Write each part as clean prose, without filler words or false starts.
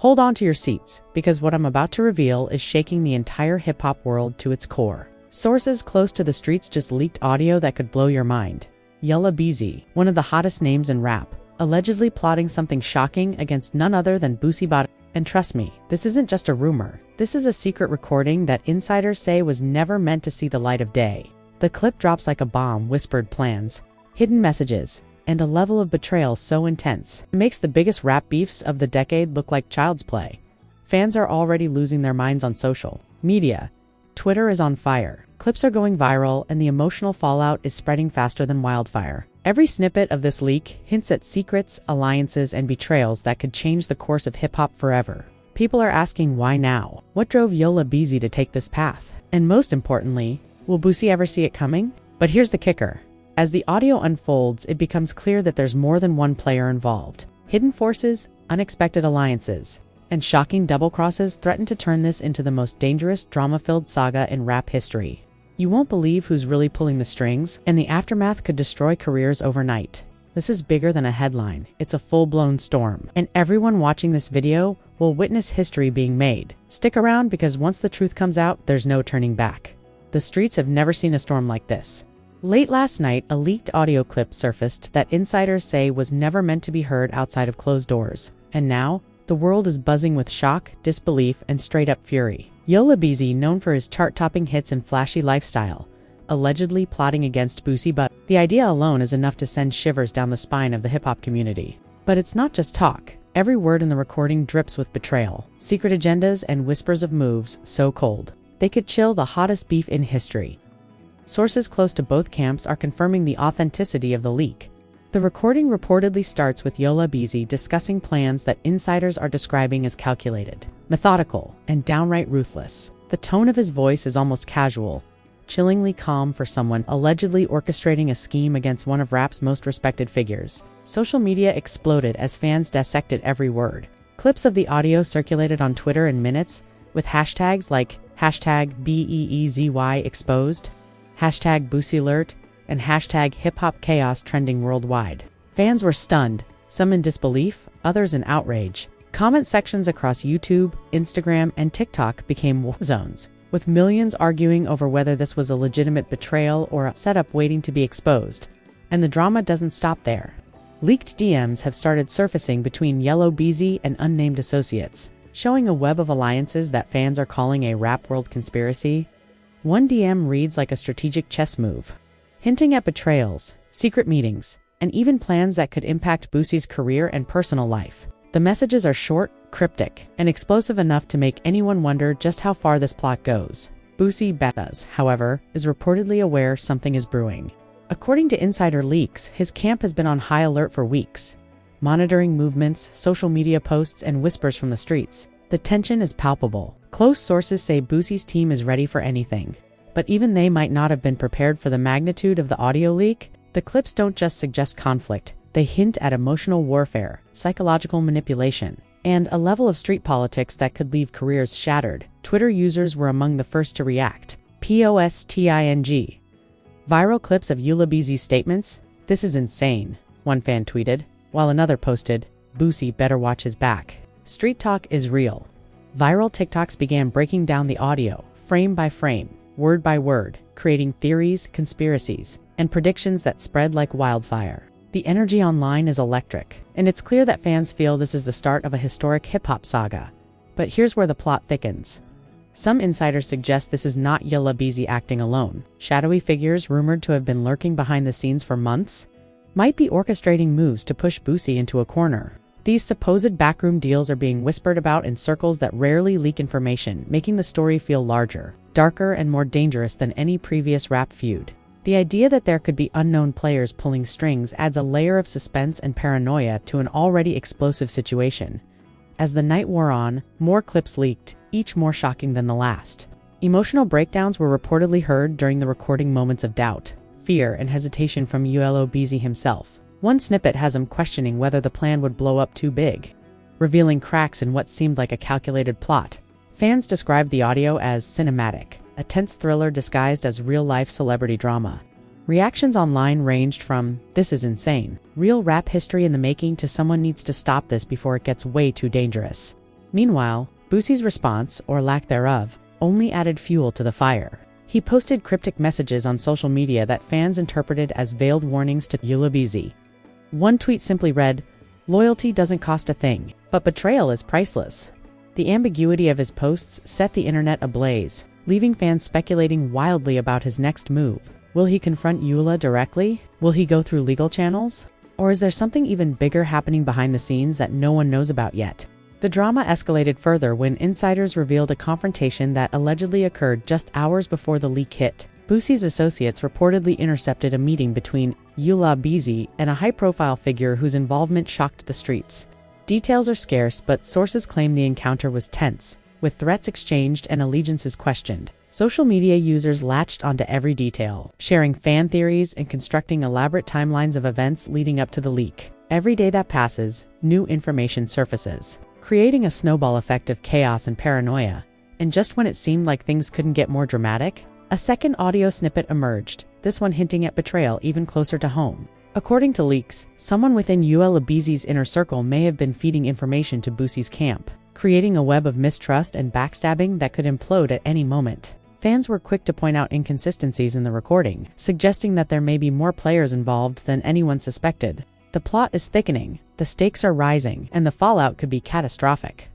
Hold on to your seats, because what I'm about to reveal is shaking the entire hip-hop world to its core. Sources close to the streets just leaked audio that could blow your mind. Yella Beezy, one of the hottest names in rap, allegedly plotting something shocking against none other than Boosie Badazz. And trust me, this isn't just a rumor. This is a secret recording that insiders say was never meant to see the light of day. The clip drops like a bomb, whispered plans, hidden messages, and a level of betrayal so intense it makes the biggest rap beefs of the decade look like child's play. Fans are already losing their minds on social media. Twitter is on fire. Clips are going viral, and the emotional fallout is spreading faster than wildfire. Every snippet of this leak hints at secrets, alliances, and betrayals that could change the course of hip-hop forever. People are asking why now? What drove Yella Beezy to take this path? And most importantly, will Boosie ever see it coming? But here's the kicker. As the audio unfolds, it becomes clear that there's more than one player involved. Hidden forces, unexpected alliances, and shocking double crosses threaten to turn this into the most dangerous, drama-filled saga in rap history. You won't believe who's really pulling the strings, and the aftermath could destroy careers overnight. This is bigger than a headline. It's a full-blown storm, and everyone watching this video will witness history being made. Stick around, because once the truth comes out, there's no turning back. The streets have never seen a storm like this. Late last night, a leaked audio clip surfaced that insiders say was never meant to be heard outside of closed doors. And now, the world is buzzing with shock, disbelief, and straight-up fury. Yella Beezy, known for his chart-topping hits and flashy lifestyle, allegedly plotting against Boosie Badazz. The idea alone is enough to send shivers down the spine of the hip-hop community. But it's not just talk. Every word in the recording drips with betrayal, secret agendas, and whispers of moves so cold they could chill the hottest beef in history. Sources close to both camps are confirming the authenticity of the leak. The recording reportedly starts with Yella Beezy discussing plans that insiders are describing as calculated, methodical, and downright ruthless. The tone of his voice is almost casual, chillingly calm for someone allegedly orchestrating a scheme against one of rap's most respected figures. Social media exploded as fans dissected every word. Clips of the audio circulated on Twitter in minutes, with hashtags like #BEEZY exposed, #BoosieAlert, and #HipHopChaos trending worldwide. Fans were stunned, some in disbelief, others in outrage. Comment sections across YouTube, Instagram, and TikTok became war zones, with millions arguing over whether this was a legitimate betrayal or a setup waiting to be exposed. And the drama doesn't stop there. Leaked DMs have started surfacing between Yella Beezy and unnamed associates, showing a web of alliances that fans are calling a rap world conspiracy. One DM reads like a strategic chess move, hinting at betrayals, secret meetings, and even plans that could impact Boosie's career and personal life. The messages are short, cryptic, and explosive enough to make anyone wonder just how far this plot goes. Boosie Badazz, however, is reportedly aware something is brewing. According to insider leaks, his camp has been on high alert for weeks, monitoring movements, social media posts, and whispers from the streets. The tension is palpable. Close sources say Boosie's team is ready for anything, but even they might not have been prepared for the magnitude of the audio leak. The clips don't just suggest conflict, they hint at emotional warfare, psychological manipulation, and a level of street politics that could leave careers shattered. Twitter users were among the first to react. Posting. Viral clips of Yella Beezy's statements? "This is insane," one fan tweeted, while another posted, "Boosie better watch his back." Street talk is real. Viral TikToks began breaking down the audio, frame by frame, word by word, creating theories, conspiracies, and predictions that spread like wildfire. The energy online is electric, and it's clear that fans feel this is the start of a historic hip-hop saga. But here's where the plot thickens. Some insiders suggest this is not Yella Beezy acting alone. Shadowy figures rumored to have been lurking behind the scenes for months might be orchestrating moves to push Boosie into a corner. These supposed backroom deals are being whispered about in circles that rarely leak information, making the story feel larger, darker, and more dangerous than any previous rap feud. The idea that there could be unknown players pulling strings adds a layer of suspense and paranoia to an already explosive situation. As the night wore on, more clips leaked, each more shocking than the last. Emotional breakdowns were reportedly heard during the recording, moments of doubt, fear, and hesitation from Yella Beezy himself. One snippet has him questioning whether the plan would blow up too big, revealing cracks in what seemed like a calculated plot. Fans described the audio as cinematic, a tense thriller disguised as real-life celebrity drama. Reactions online ranged from, "This is insane," "Real rap history in the making," to "Someone needs to stop this before it gets way too dangerous." Meanwhile, Boosie's response, or lack thereof, only added fuel to the fire. He posted cryptic messages on social media that fans interpreted as veiled warnings to Yella Beezy. One tweet simply read, "Loyalty doesn't cost a thing, but betrayal is priceless." The ambiguity of his posts set the internet ablaze, leaving fans speculating wildly about his next move. Will he confront Yella directly? Will he go through legal channels? Or is there something even bigger happening behind the scenes that no one knows about yet? The drama escalated further when insiders revealed a confrontation that allegedly occurred just hours before the leak hit. Boosie's associates reportedly intercepted a meeting between Yella Beezy and a high-profile figure whose involvement shocked the streets. Details are scarce, but sources claim the encounter was tense, with threats exchanged and allegiances questioned. Social media users latched onto every detail, sharing fan theories and constructing elaborate timelines of events leading up to the leak. Every day that passes, new information surfaces, creating a snowball effect of chaos and paranoia. And just when it seemed like things couldn't get more dramatic, a second audio snippet emerged, this one hinting at betrayal even closer to home. According to leaks, someone within Yella Beezy's inner circle may have been feeding information to Boosie's camp, creating a web of mistrust and backstabbing that could implode at any moment. Fans were quick to point out inconsistencies in the recording, suggesting that there may be more players involved than anyone suspected. The plot is thickening, the stakes are rising, and the fallout could be catastrophic.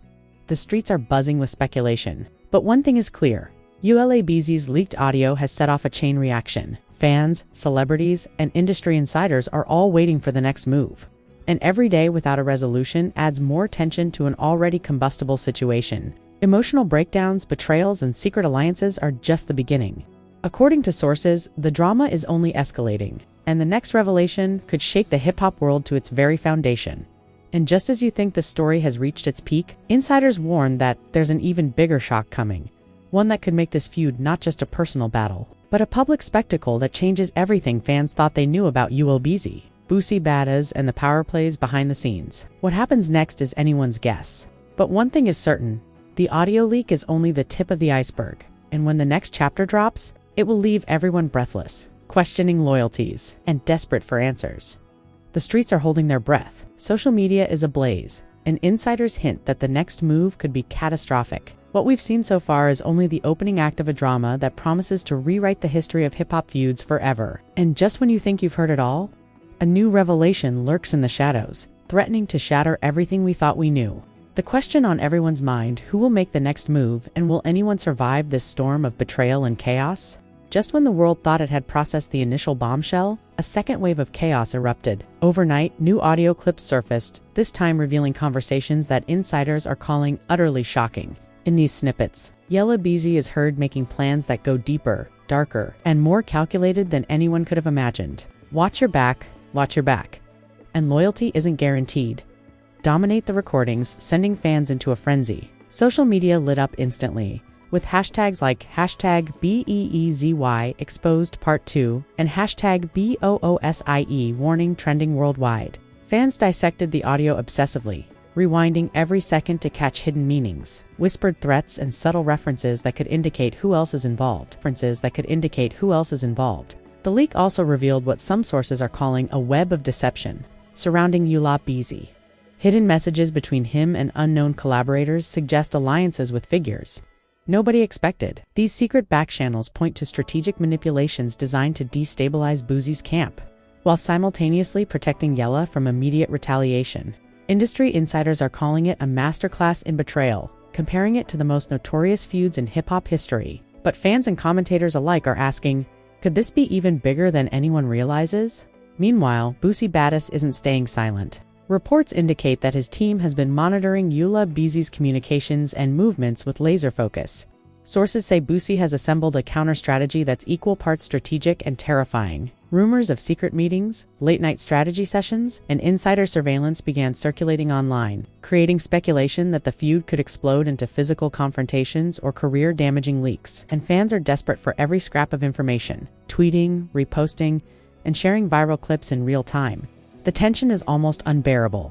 The streets are buzzing with speculation. But one thing is clear, Yella Beezy's leaked audio has set off a chain reaction. Fans, celebrities, and industry insiders are all waiting for the next move. And every day without a resolution adds more tension to an already combustible situation. Emotional breakdowns, betrayals, and secret alliances are just the beginning. According to sources, the drama is only escalating, and the next revelation could shake the hip-hop world to its very foundation. And just as you think the story has reached its peak, insiders warn that there's an even bigger shock coming. One that could make this feud not just a personal battle, but a public spectacle that changes everything fans thought they knew about Yella Beezy, Boosie Badazz, and the power plays behind the scenes. What happens next is anyone's guess. But one thing is certain, the audio leak is only the tip of the iceberg, and when the next chapter drops, it will leave everyone breathless, questioning loyalties, and desperate for answers. The streets are holding their breath, social media is ablaze, and insiders hint that the next move could be catastrophic. What we've seen so far is only the opening act of a drama that promises to rewrite the history of hip-hop feuds forever. And just when you think you've heard it all, a new revelation lurks in the shadows, threatening to shatter everything we thought we knew. The question on everyone's mind, who will make the next move, and will anyone survive this storm of betrayal and chaos? Just when the world thought it had processed the initial bombshell, a second wave of chaos erupted. Overnight, new audio clips surfaced, this time revealing conversations that insiders are calling utterly shocking. In these snippets, Yella Beezy is heard making plans that go deeper, darker, and more calculated than anyone could have imagined. Watch your back, and loyalty isn't guaranteed. Dominate the recordings, sending fans into a frenzy. Social media lit up instantly, with hashtags like #BEEZY exposed part 2 and #BOOSIE warning trending worldwide. Fans dissected the audio obsessively, rewinding every second to catch hidden meanings, whispered threats, and subtle references that could indicate who else is involved. The leak also revealed what some sources are calling a web of deception surrounding Yella Beezy. Hidden messages between him and unknown collaborators suggest alliances with figures nobody expected. These secret backchannels point to strategic manipulations designed to destabilize Boosie's camp, while simultaneously protecting Yella from immediate retaliation. Industry insiders are calling it a masterclass in betrayal, comparing it to the most notorious feuds in hip-hop history. But fans and commentators alike are asking, could this be even bigger than anyone realizes? Meanwhile, Boosie Badazz isn't staying silent. Reports indicate that his team has been monitoring Yella Beezy's communications and movements with laser focus. Sources say Boosie has assembled a counter-strategy that's equal parts strategic and terrifying. Rumors of secret meetings, late-night strategy sessions, and insider surveillance began circulating online, creating speculation that the feud could explode into physical confrontations or career-damaging leaks. And fans are desperate for every scrap of information, tweeting, reposting, and sharing viral clips in real time. The tension is almost unbearable.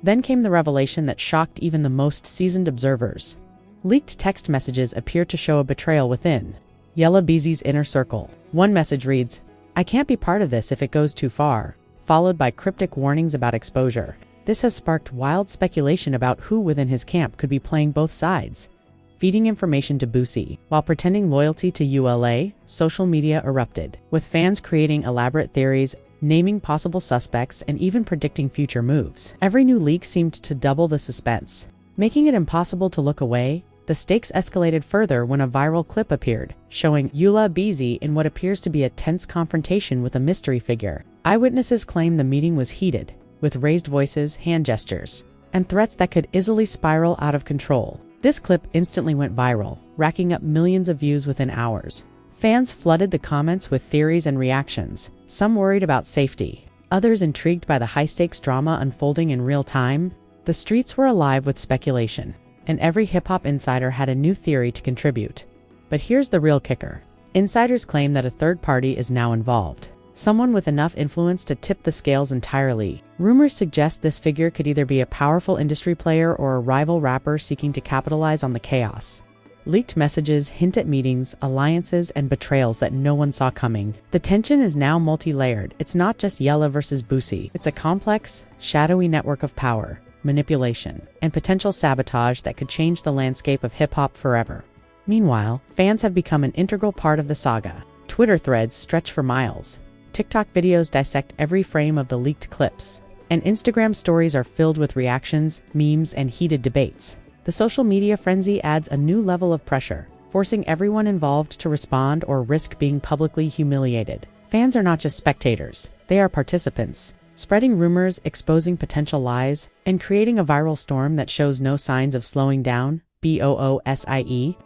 Then came the revelation that shocked even the most seasoned observers. Leaked text messages appear to show a betrayal within Yella Beezy's inner circle. One message reads, "I can't be part of this if it goes too far," followed by cryptic warnings about exposure. This has sparked wild speculation about who within his camp could be playing both sides, feeding information to Boosie. While pretending loyalty to ULA, social media erupted, with fans creating elaborate theories, naming possible suspects, and even predicting future moves. Every new leak seemed to double the suspense, making it impossible to look away. The stakes escalated further when a viral clip appeared, showing Yella Beezy in what appears to be a tense confrontation with a mystery figure. Eyewitnesses claim the meeting was heated, with raised voices, hand gestures, and threats that could easily spiral out of control. This clip instantly went viral, racking up millions of views within hours. Fans flooded the comments with theories and reactions, some worried about safety, others intrigued by the high-stakes drama unfolding in real time. The streets were alive with speculation, and every hip-hop insider had a new theory to contribute. But here's the real kicker. Insiders claim that a third party is now involved, someone with enough influence to tip the scales entirely. Rumors suggest this figure could either be a powerful industry player or a rival rapper seeking to capitalize on the chaos. Leaked messages hint at meetings, alliances, and betrayals that no one saw coming. The tension is now multi-layered. It's not just Yella versus Boosie. It's a complex, shadowy network of power, manipulation, and potential sabotage that could change the landscape of hip-hop forever. Meanwhile, fans have become an integral part of the saga. Twitter threads stretch for miles. TikTok videos dissect every frame of the leaked clips, and Instagram stories are filled with reactions, memes, and heated debates. The social media frenzy adds a new level of pressure, forcing everyone involved to respond or risk being publicly humiliated. Fans are not just spectators, they are participants, spreading rumors, exposing potential lies, and creating a viral storm that shows no signs of slowing down. Boosie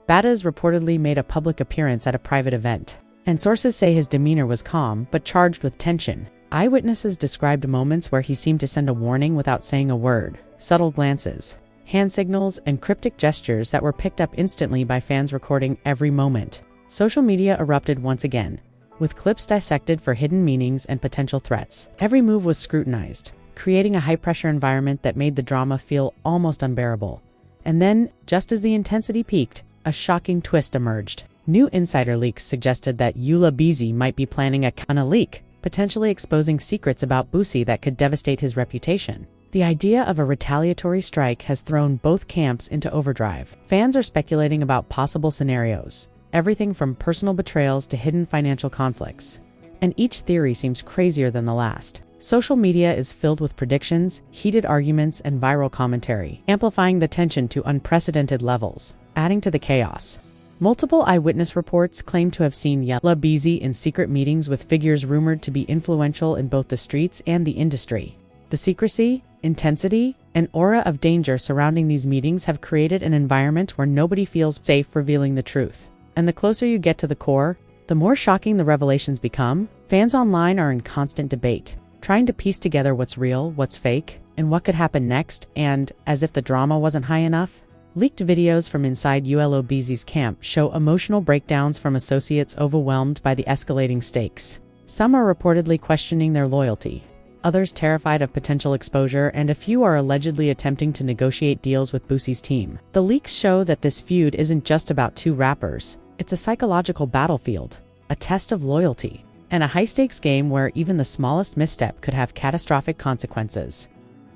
Badazz reportedly made a public appearance at a private event, and sources say his demeanor was calm but charged with tension. Eyewitnesses described moments where he seemed to send a warning without saying a word, subtle glances, hand signals, and cryptic gestures that were picked up instantly by fans recording every moment. Social media erupted once again, with clips dissected for hidden meanings and potential threats. Every move was scrutinized, creating a high-pressure environment that made the drama feel almost unbearable. And then, just as the intensity peaked, a shocking twist emerged. New insider leaks suggested that Yella Beezy might be planning a leak, potentially exposing secrets about Boosie that could devastate his reputation. The idea of a retaliatory strike has thrown both camps into overdrive. Fans are speculating about possible scenarios, everything from personal betrayals to hidden financial conflicts. And each theory seems crazier than the last. Social media is filled with predictions, heated arguments, and viral commentary, amplifying the tension to unprecedented levels, adding to the chaos. Multiple eyewitness reports claim to have seen Yella Beezy in secret meetings with figures rumored to be influential in both the streets and the industry. The secrecy, intensity, and aura of danger surrounding these meetings have created an environment where nobody feels safe revealing the truth. And the closer you get to the core, the more shocking the revelations become. Fans online are in constant debate, trying to piece together what's real, what's fake, and what could happen next. And, as if the drama wasn't high enough, leaked videos from inside Yella Beezy's camp show emotional breakdowns from associates overwhelmed by the escalating stakes. Some are reportedly questioning their loyalty, others terrified of potential exposure, and a few are allegedly attempting to negotiate deals with Boosie's team. The leaks show that this feud isn't just about two rappers. It's a psychological battlefield, a test of loyalty, and a high-stakes game where even the smallest misstep could have catastrophic consequences.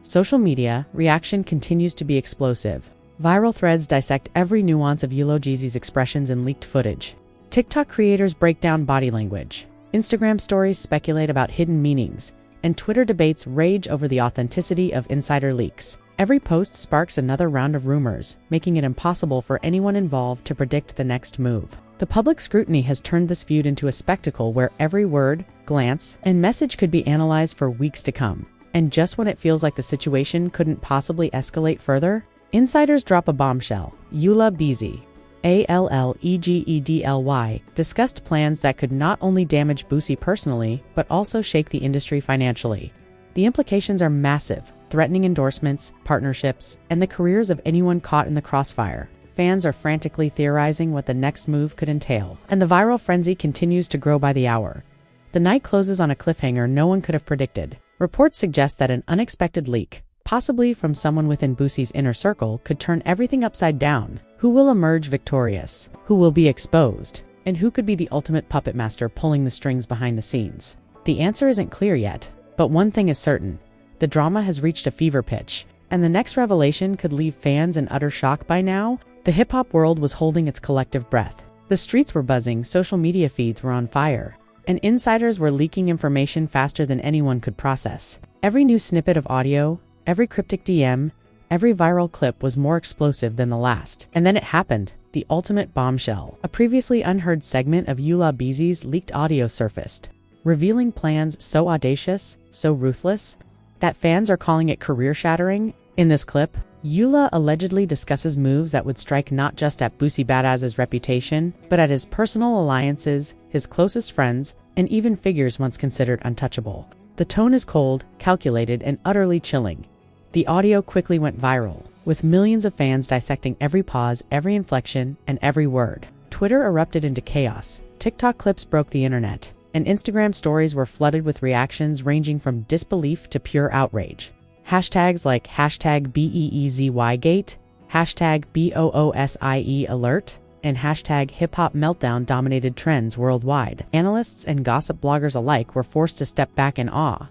Social media reaction continues to be explosive. Viral threads dissect every nuance of Yella Beezy's expressions in leaked footage. TikTok creators break down body language. Instagram stories speculate about hidden meanings, and Twitter debates rage over the authenticity of insider leaks. Every post sparks another round of rumors, making it impossible for anyone involved to predict the next move. The public scrutiny has turned this feud into a spectacle where every word, glance, and message could be analyzed for weeks to come. And just when it feels like the situation couldn't possibly escalate further, insiders drop a bombshell. Yella Beezy, Allegedly, discussed plans that could not only damage Boosie personally, but also shake the industry financially. The implications are massive, threatening endorsements, partnerships, and the careers of anyone caught in the crossfire. Fans are frantically theorizing what the next move could entail, and the viral frenzy continues to grow by the hour. The night closes on a cliffhanger no one could have predicted. Reports suggest that an unexpected leak, possibly from someone within Boosie's inner circle, could turn everything upside down. Who will emerge victorious? Who will be exposed? And who could be the ultimate puppet master pulling the strings behind the scenes? The answer isn't clear yet, but one thing is certain. The drama has reached a fever pitch, and the next revelation could leave fans in utter shock. By now, the hip-hop world was holding its collective breath. The streets were buzzing, social media feeds were on fire, and insiders were leaking information faster than anyone could process. Every new snippet of audio, every cryptic DM, every viral clip was more explosive than the last. And then it happened. The ultimate bombshell. A previously unheard segment of Yella Beezy's leaked audio surfaced, revealing plans so audacious, so ruthless, that fans are calling it career-shattering. In this clip, Yella allegedly discusses moves that would strike not just at Boosie Badazz's reputation, but at his personal alliances, his closest friends, and even figures once considered untouchable. The tone is cold, calculated, and utterly chilling. The audio quickly went viral, with millions of fans dissecting every pause, every inflection, and every word. Twitter erupted into chaos. TikTok clips broke the internet, and Instagram stories were flooded with reactions ranging from disbelief to pure outrage. Hashtags like #BeeZyGate, #BOOSIE and #HipHopMeltdown dominated trends worldwide. Analysts and gossip bloggers alike were forced to step back in awe.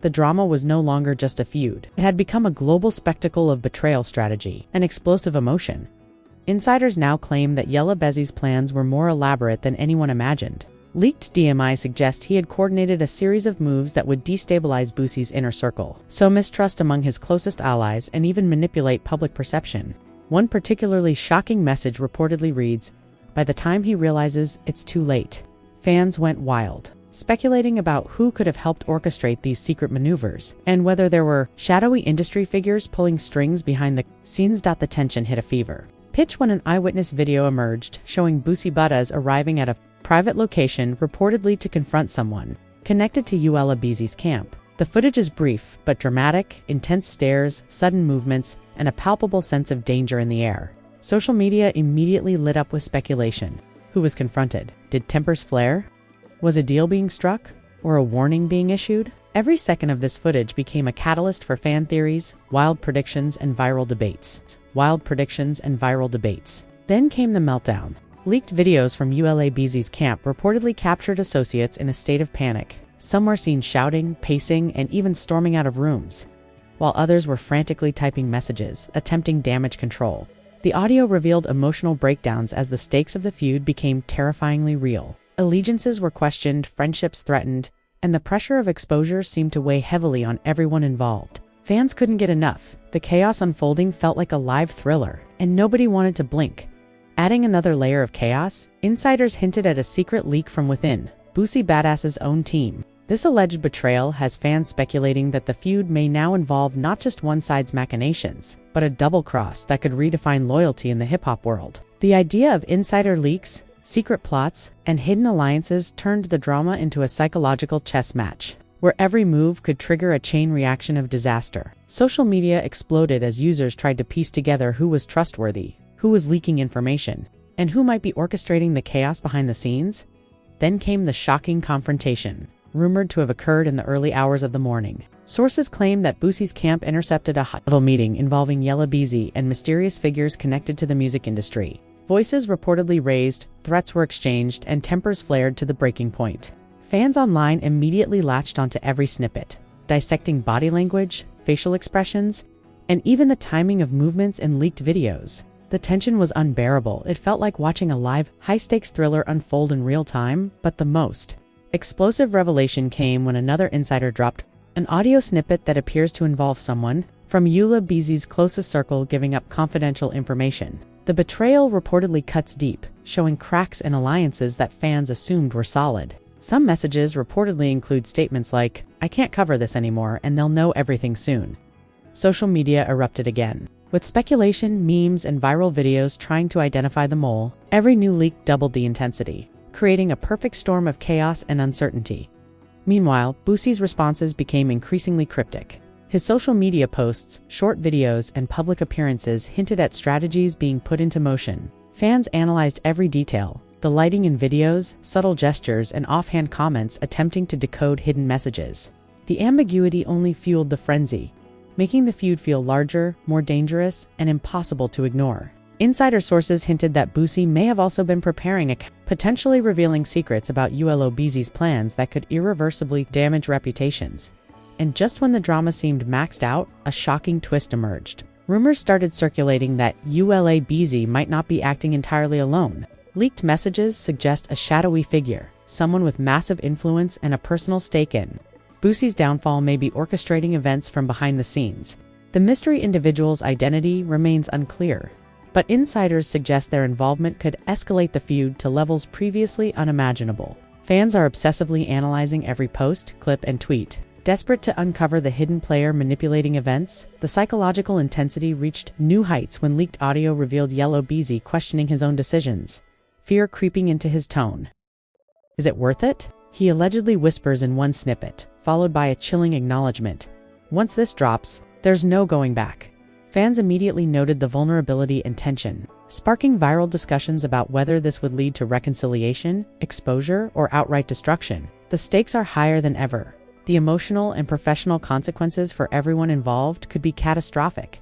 The drama was no longer just a feud. It had become a global spectacle of betrayal strategy and explosive emotion. Insiders now claim that Yella Beezy's plans were more elaborate than anyone imagined. Leaked DMI suggest he had coordinated a series of moves that would destabilize Boosie's inner circle, sow mistrust among his closest allies, and even manipulate public perception. One particularly shocking message reportedly reads, "By the time he realizes, it's too late." Fans went wild, speculating about who could have helped orchestrate these secret maneuvers, and whether there were shadowy industry figures pulling strings behind the scenes. The tension hit a fever pitch when an eyewitness video emerged showing Boosie Badazz arriving at a private location reportedly to confront someone connected to Yella Beezy's camp. The footage is brief but dramatic, intense stares, sudden movements, and a palpable sense of danger in the air. Social media immediately lit up with speculation. Who was confronted? Did tempers flare? Was a deal being struck? Or a warning being issued? Every second of this footage became a catalyst for fan theories, wild predictions, and viral debates. Then came the meltdown. Leaked videos from Yella Beezy's camp reportedly captured associates in a state of panic. Some were seen shouting, pacing, and even storming out of rooms, while others were frantically typing messages, attempting damage control. The audio revealed emotional breakdowns as the stakes of the feud became terrifyingly real. Allegiances were questioned, friendships threatened, and the pressure of exposure seemed to weigh heavily on everyone involved. Fans couldn't get enough. The chaos unfolding felt like a live thriller, and nobody wanted to blink. Adding another layer of chaos, insiders hinted at a secret leak from within Boosie Badazz's own team. This alleged betrayal has fans speculating that the feud may now involve not just one side's machinations, but a double cross that could redefine loyalty in the hip-hop world. The idea of insider leaks, secret plots, and hidden alliances turned the drama into a psychological chess match, where every move could trigger a chain reaction of disaster. Social media exploded as users tried to piece together who was trustworthy, who was leaking information, and who might be orchestrating the chaos behind the scenes. Then came the shocking confrontation, rumored to have occurred in the early hours of the morning. Sources claim that Boosie's camp intercepted a high-level meeting involving Yella Beezy and mysterious figures connected to the music industry. Voices reportedly raised, threats were exchanged, and tempers flared to the breaking point. Fans online immediately latched onto every snippet, dissecting body language, facial expressions, and even the timing of movements in leaked videos. The tension was unbearable. It felt like watching a live, high-stakes thriller unfold in real time, but the most explosive revelation came when another insider dropped an audio snippet that appears to involve someone from Yella Beezy's closest circle giving up confidential information. The betrayal reportedly cuts deep, showing cracks in alliances that fans assumed were solid. Some messages reportedly include statements like, "I can't cover this anymore, and they'll know everything soon." Social media erupted again, with speculation, memes, and viral videos trying to identify the mole. Every new leak doubled the intensity, creating a perfect storm of chaos and uncertainty. Meanwhile, Boosie's responses became increasingly cryptic. His social media posts, short videos, and public appearances hinted at strategies being put into motion. Fans analyzed every detail, the lighting in videos, subtle gestures, and offhand comments attempting to decode hidden messages. The ambiguity only fueled the frenzy, making the feud feel larger, more dangerous, and impossible to ignore. Insider sources hinted that Boosie may have also been preparing potentially revealing secrets about Yella Beezy's plans that could irreversibly damage reputations. And just when the drama seemed maxed out, a shocking twist emerged. Rumors started circulating that Yella Beezy might not be acting entirely alone. Leaked messages suggest a shadowy figure, someone with massive influence and a personal stake in Boosie's downfall may be orchestrating events from behind the scenes. The mystery individual's identity remains unclear, but insiders suggest their involvement could escalate the feud to levels previously unimaginable. Fans are obsessively analyzing every post, clip, and tweet. Desperate to uncover the hidden player manipulating events, the psychological intensity reached new heights when leaked audio revealed Yella Beezy questioning his own decisions, fear creeping into his tone. Is it worth it? He allegedly whispers in one snippet, followed by a chilling acknowledgement. Once this drops, there's no going back. Fans immediately noted the vulnerability and tension, sparking viral discussions about whether this would lead to reconciliation, exposure, or outright destruction. The stakes are higher than ever. The emotional and professional consequences for everyone involved could be catastrophic.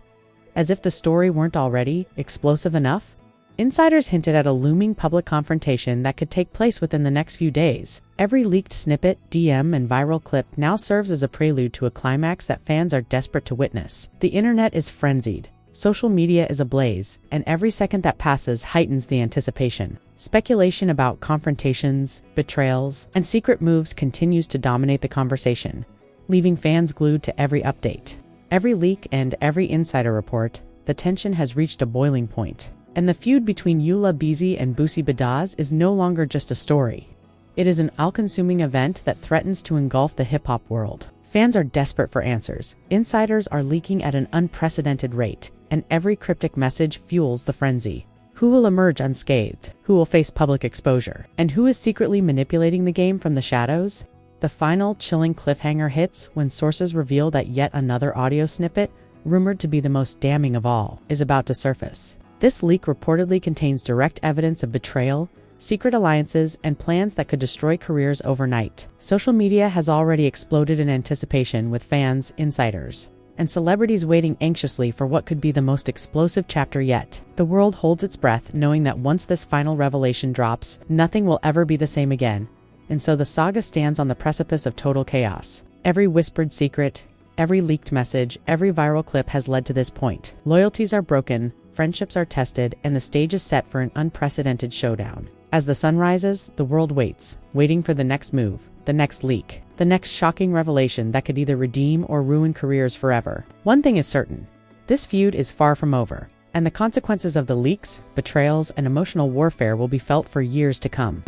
As if the story weren't already explosive enough, insiders hinted at a looming public confrontation that could take place within the next few days. Every leaked snippet, DM, and viral clip now serves as a prelude to a climax that fans are desperate to witness. The internet is frenzied. Social media is ablaze, and every second that passes heightens the anticipation. Speculation about confrontations, betrayals, and secret moves continues to dominate the conversation, leaving fans glued to every update. Every leak and every insider report, the tension has reached a boiling point. And the feud between Yella Beezy and Boosie Badazz is no longer just a story. It is an all-consuming event that threatens to engulf the hip-hop world. Fans are desperate for answers. Insiders are leaking at an unprecedented rate, and every cryptic message fuels the frenzy. Who will emerge unscathed? Who will face public exposure? And who is secretly manipulating the game from the shadows? The final chilling cliffhanger hits when sources reveal that yet another audio snippet, rumored to be the most damning of all, is about to surface. This leak reportedly contains direct evidence of betrayal, secret alliances, and plans that could destroy careers overnight. Social media has already exploded in anticipation, with fans, insiders, and celebrities waiting anxiously for what could be the most explosive chapter yet. The world holds its breath, knowing that once this final revelation drops, nothing will ever be the same again. And so the saga stands on the precipice of total chaos. Every whispered secret, every leaked message, every viral clip has led to this point. Loyalties are broken, friendships are tested, and the stage is set for an unprecedented showdown. As the sun rises, the world waits, waiting for the next move, the next leak, the next shocking revelation that could either redeem or ruin careers forever. One thing is certain: this feud is far from over, and the consequences of the leaks, betrayals, and emotional warfare will be felt for years to come.